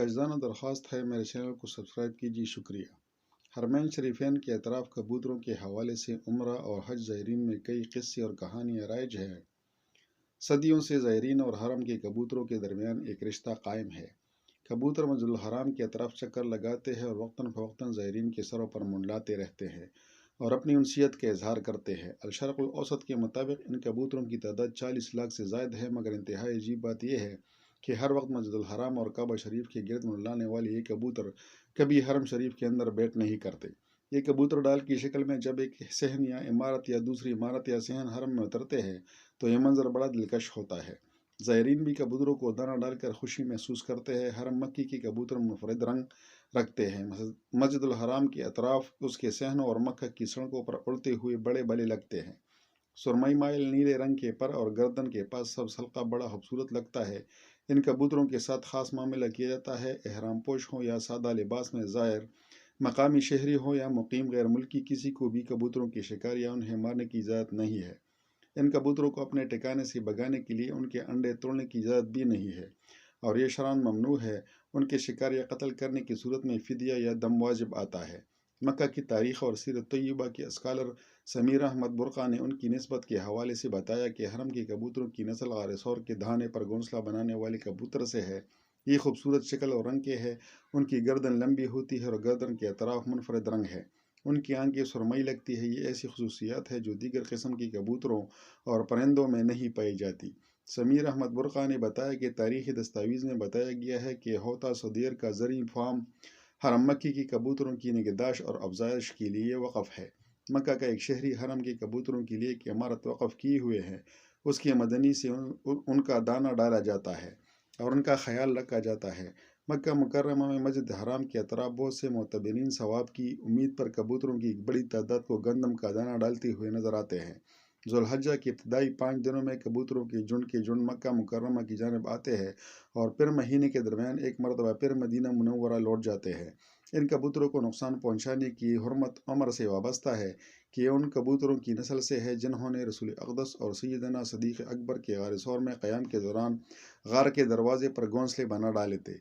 ایک اجزانہ درخواست ہے، میرے چینل کو سبسکرائب کیجیے، شکریہ۔ حرمین شریفین کے اطراف کبوتروں کے حوالے سے عمرہ اور حج زائرین میں کئی قصے اور کہانیاں رائج ہیں۔ صدیوں سے زائرین اور حرم کے کبوتروں کے درمیان ایک رشتہ قائم ہے۔ کبوتر مسجد الحرام کے اطراف چکر لگاتے ہیں اور وقتاً فوقتاً زائرین کے سروں پر منڈلاتے رہتے ہیں اور اپنی انسیت کا اظہار کرتے ہیں۔ الشرق الاوسط کے مطابق ان کبوتروں کی تعداد 40 لاکھ سے زائد ہے، مگر انتہائی عجیب بات یہ ہے کہ ہر وقت مسجد الحرام اور کعبہ شریف کے گرد منڈلانے والے یہ کبوتر کبھی حرم شریف کے اندر بیٹھ نہیں کرتے۔ یہ کبوتر ڈال کی شکل میں جب ایک صحن یا عمارت یا دوسری عمارت یا صحن حرم میں اترتے ہیں تو یہ منظر بڑا دلکش ہوتا ہے۔ زائرین بھی کبوتروں کو دانہ ڈال کر خوشی محسوس کرتے ہیں۔ حرم مکی کے کبوتر منفرد رنگ رکھتے ہیں۔ مسجد الحرام کے اطراف اس کے صحنوں اور مکہ کی سڑکوں پر اڑتے ہوئے بڑے بلے لگتے ہیں۔ سرمئی مائل نیلے رنگ کے پر اور گردن کے پاس سبز حلقہ بڑا خوبصورت لگتا ہے۔ ان کبوتروں کے ساتھ خاص معاملہ کیا جاتا ہے۔ احرام پوش ہوں یا سادہ لباس میں زائر، مقامی شہری ہوں یا مقیم غیر ملکی، کسی کو بھی کبوتروں کی شکار یا انہیں مارنے کی اجازت نہیں ہے۔ ان کبوتروں کو اپنے ٹھکانے سے بھگانے کے لیے ان کے انڈے توڑنے کی اجازت بھی نہیں ہے اور یہ شرعاً ممنوع ہے۔ ان کے شکار یا قتل کرنے کی صورت میں فدیہ یا دم واجب آتا ہے۔ مکہ کی تاریخ اور سیرت طیبہ کے اسکالر سمیر احمد برقع نے ان کی نسبت کے حوالے سے بتایا کہ حرم کے کبوتروں کی نسل غار ثور کے دہانے پر گھونسلہ بنانے والے کبوتر سے ہے۔ یہ خوبصورت شکل اور رنگ کے ہے۔ ان کی گردن لمبی ہوتی ہے اور گردن کے اطراف منفرد رنگ ہے۔ ان کی آنکھیں سرمئی لگتی ہے۔ یہ ایسی خصوصیات ہے جو دیگر قسم کی کبوتروں اور پرندوں میں نہیں پائی جاتی۔ سمیر احمد برقع نے بتایا کہ تاریخی دستاویز میں بتایا گیا ہے کہ ہوتا صدیر کا زرعی فارم حرم مکی کی کبوتروں کی نگہداشت اور افزائش کے لیے وقف ہے۔ مکہ کا ایک شہری حرم کے کبوتروں کے لیے ایک عمارت وقف کیے ہوئے ہے۔ اس کی آمدنی سے ان کا دانہ ڈالا جاتا ہے اور ان کا خیال رکھا جاتا ہے۔ مکہ مکرمہ میں مسجد حرام کے اطراف بہت سے معتبرین ثواب کی امید پر کبوتروں کی ایک بڑی تعداد کو گندم کا دانہ ڈالتے ہوئے نظر آتے ہیں۔ ذو الحجہ کے ابتدائی 5 دنوں میں کبوتروں کے جھنڈ مکہ مکرمہ کی جانب آتے ہیں اور پھر مہینے کے درمیان ایک مرتبہ پھر مدینہ منورہ لوٹ جاتے ہیں۔ ان کبوتروں کو نقصان پہنچانے کی حرمت عمر سے وابستہ ہے کہ ان کبوتروں کی نسل سے ہے جنہوں نے رسول اقدس اور سیدنا صدیق اکبر کے غار ثور میں قیام کے دوران غار کے دروازے پر گھونسلے بنا ڈالے تھے۔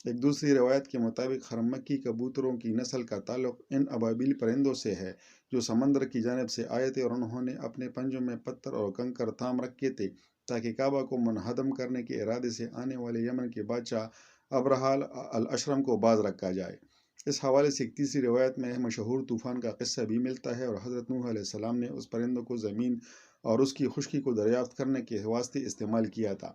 ایک دوسری روایت کے مطابق حرم مکی کبوتروں کی نسل کا تعلق ان ابابیل پرندوں سے ہے جو سمندر کی جانب سے آئے تھے اور انہوں نے اپنے پنجوں میں پتھر اور کنکر تھام رکھے تھے تاکہ کعبہ کو منہدم کرنے کے ارادے سے آنے والے یمن کے بادشاہ ابرہال الاشرم کو باز رکھا جائے۔ اس حوالے سے ایک تیسری روایت میں مشہور طوفان کا قصہ بھی ملتا ہے اور حضرت نوح علیہ السلام نے اس پرندوں کو زمین اور اس کی خشکی کو دریافت کرنے کے واسطے استعمال کیا تھا۔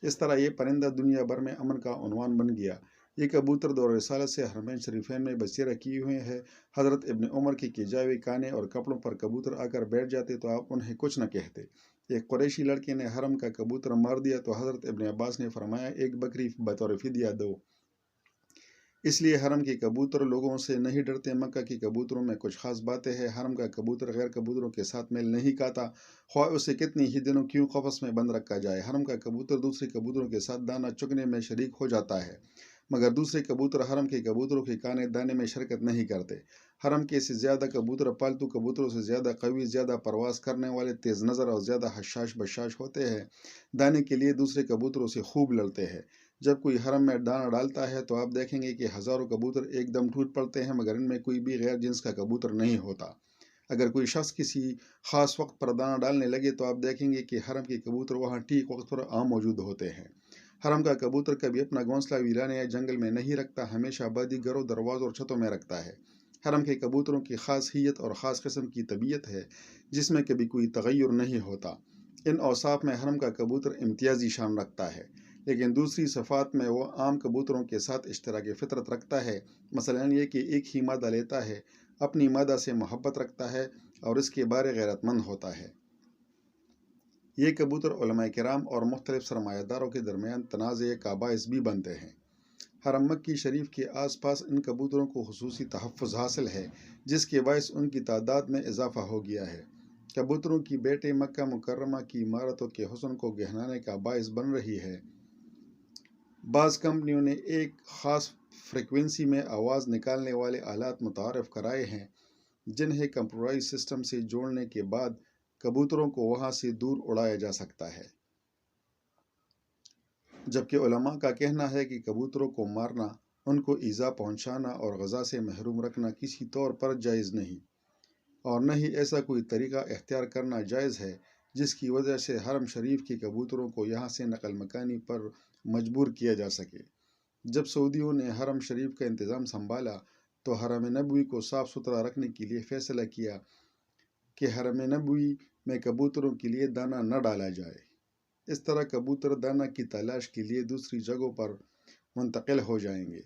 اس طرح یہ پرندہ دنیا بھر میں امن کا عنوان بن گیا۔ یہ کبوتر دور رسالت سے حرمین شریفین میں بسیرہ کیے ہوئے ہیں۔ حضرت ابن عمر کے کجاوے کانے اور کپڑوں پر کبوتر آ کر بیٹھ جاتے تو آپ انہیں کچھ نہ کہتے۔ ایک قریشی لڑکے نے حرم کا کبوتر مار دیا تو حضرت ابن عباس نے فرمایا ایک بکری بطور فدیہ دو۔ اس لیے حرم کے کبوتر لوگوں سے نہیں ڈرتے۔ مکہ کے کبوتروں میں کچھ خاص باتیں ہیں۔ حرم کا کبوتر غیر کبوتروں کے ساتھ میل نہیں کھاتا، خواہ اسے کتنی ہی دنوں کیوں قفس میں بند رکھا جائے۔ حرم کا کبوتر دوسرے کبوتروں کے ساتھ دانہ چگنے میں شریک ہو جاتا ہے، مگر دوسرے کبوتر حرم کے کبوتروں کے کھانے دانے میں شرکت نہیں کرتے۔ حرم کے سے زیادہ کبوتر پالتو کبوتروں سے زیادہ قوی، زیادہ پرواز کرنے والے، تیز نظر اور زیادہ حشاش بشاش ہوتے ہیں۔ دانے کے لیے دوسرے کبوتروں سے خوب لڑتے ہیں۔ جب کوئی حرم میں دانہ ڈالتا ہے تو آپ دیکھیں گے کہ ہزاروں کبوتر ایک دم ٹوٹ پڑتے ہیں، مگر ان میں کوئی بھی غیر جنس کا کبوتر نہیں ہوتا۔ اگر کوئی شخص کسی خاص وقت پر دانہ ڈالنے لگے تو آپ دیکھیں گے کہ حرم کے کبوتر وہاں ٹھیک وقت پر عام موجود ہوتے ہیں۔ حرم کا کبوتر کبھی اپنا گھونسلہ ویرانے یا جنگل میں نہیں رکھتا، ہمیشہ آبادی گھروں، دروازوں اور چھتوں میں رکھتا ہے۔ حرم کے کبوتروں کی خاص ہیت اور خاص قسم کی طبیعت ہے جس میں کبھی کوئی تغیر نہیں ہوتا۔ ان اوصاف میں حرم کا کبوتر امتیازی شان رکھتا ہے، لیکن دوسری صفات میں وہ عام کبوتروں کے ساتھ اشتراک فطرت رکھتا ہے، مثلاً یہ کہ ایک ہی مادہ لیتا ہے، اپنی مادہ سے محبت رکھتا ہے اور اس کے بارے غیرت مند ہوتا ہے۔ یہ کبوتر علماء کرام اور مختلف سرمایہ داروں کے درمیان تنازع کا باعث بھی بنتے ہیں۔ حرم مکی شریف کے آس پاس ان کبوتروں کو خصوصی تحفظ حاصل ہے جس کے باعث ان کی تعداد میں اضافہ ہو گیا ہے۔ کبوتروں کی بیٹیں مکہ مکرمہ کی عمارتوں کے حسن کو گہرانے کا باعث بن رہی ہے۔ بعض کمپنیوں نے ایک خاص فریکوینسی میں آواز نکالنے والے آلات متعارف کرائے ہیں جنہیں کمپیوٹرائز سسٹم سے جوڑنے کے بعد کبوتروں کو وہاں سے دور اڑایا جا سکتا ہے۔ جبکہ علماء کا کہنا ہے کہ کبوتروں کو مارنا، ان کو ایذا پہنچانا اور غذا سے محروم رکھنا کسی طور پر جائز نہیں، اور نہ ہی ایسا کوئی طریقہ اختیار کرنا جائز ہے جس کی وجہ سے حرم شریف کے کبوتروں کو یہاں سے نقل مکانی پر مجبور کیا جا سکے۔ جب سعودیوں نے حرم شریف کا انتظام سنبھالا تو حرم نبوی کو صاف ستھرا رکھنے کے لیے فیصلہ کیا کہ حرم نبوی میں کبوتروں کے لیے دانہ نہ ڈالا جائے۔ اس طرح کبوتر دانہ کی تلاش کے لیے دوسری جگہوں پر منتقل ہو جائیں گے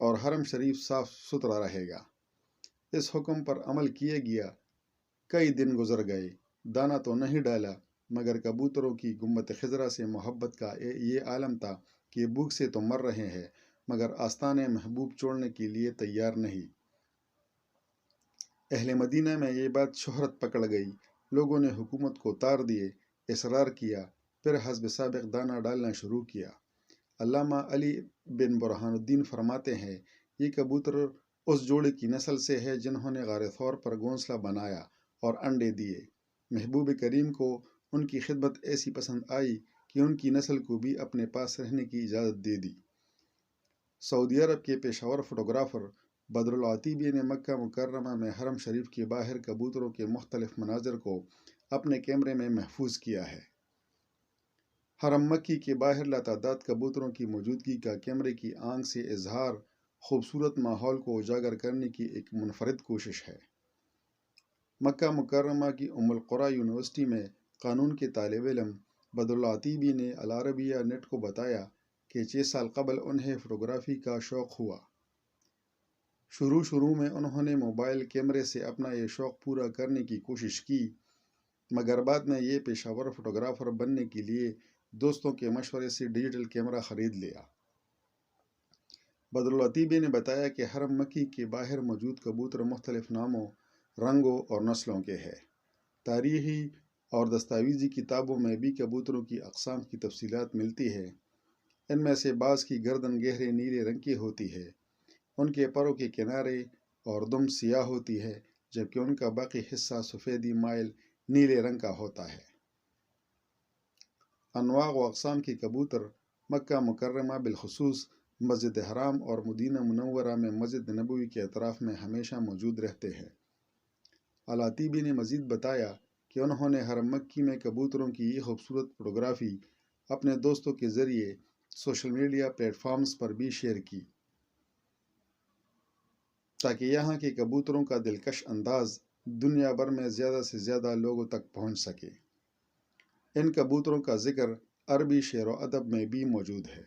اور حرم شریف صاف ستھرا رہے گا۔ اس حکم پر عمل کیا گیا۔ کئی دن گزر گئے، دانہ تو نہیں ڈالا، مگر کبوتروں کی گنبد خضرا سے محبت کا یہ عالم تھا کہ بھوک سے تو مر رہے ہیں مگر آستان محبوب چھوڑنے کے لیے تیار نہیں۔ اہل مدینہ میں یہ بات شہرت پکڑ گئی، لوگوں نے حکومت کو تار دیے، اصرار کیا، پھر حسب سابق دانہ ڈالنا شروع کیا۔ علامہ علی بن برہان الدین فرماتے ہیں، یہ کبوتر اس جوڑے کی نسل سے ہے جنہوں نے غار ثور پر گھونسلہ بنایا اور انڈے دیے۔ محبوب کریم کو ان کی خدمت ایسی پسند آئی کہ ان کی نسل کو بھی اپنے پاس رہنے کی اجازت دے دی۔ سعودی عرب کے پیشہ ور فوٹوگرافر بدر العتیبی نے مکہ مکرمہ میں حرم شریف کے باہر کبوتروں کے مختلف مناظر کو اپنے کیمرے میں محفوظ کیا ہے۔ حرم مکی کے باہر لاتعداد کبوتروں کی موجودگی کا کیمرے کی آنکھ سے اظہار خوبصورت ماحول کو اجاگر کرنے کی ایک منفرد کوشش ہے۔ مکہ مکرمہ کی ام القری یونیورسٹی میں قانون کے طالب علم بدر العتیبی نے العربیہ نیٹ کو بتایا کہ 6 سال قبل انہیں فوٹوگرافی کا شوق ہوا۔ شروع میں انہوں نے موبائل کیمرے سے اپنا یہ شوق پورا کرنے کی کوشش کی، مگر بعد میں یہ پیشہ ور فوٹوگرافر بننے کے لیے دوستوں کے مشورے سے ڈیجیٹل کیمرہ خرید لیا۔ بدر العتیبی نے بتایا کہ حرم مکی کے باہر موجود کبوتر مختلف ناموں، رنگوں اور نسلوں کے ہیں۔ تاریخی اور دستاویزی کتابوں میں بھی کبوتروں کی اقسام کی تفصیلات ملتی ہے۔ ان میں سے بعض کی گردن گہرے نیلے رنگ کی ہوتی ہے، ان کے پروں کے کنارے اور دم سیاہ ہوتی ہے، جبکہ ان کا باقی حصہ سفیدی مائل نیلے رنگ کا ہوتا ہے۔ انواع و اقسام کے کبوتر مکہ مکرمہ بالخصوص مسجد حرام اور مدینہ منورہ میں مسجد نبوی کے اطراف میں ہمیشہ موجود رہتے ہیں۔ العتیبی نے مزید بتایا کہ انہوں نے حرم مکی میں کبوتروں کی یہ خوبصورت فوٹوگرافی اپنے دوستوں کے ذریعے سوشل میڈیا پلیٹ فارمز پر بھی شیئر کی تاکہ یہاں کے کبوتروں کا دلکش انداز دنیا بھر میں زیادہ سے زیادہ لوگوں تک پہنچ سکے۔ ان کبوتروں کا ذکر عربی شعر و ادب میں بھی موجود ہے۔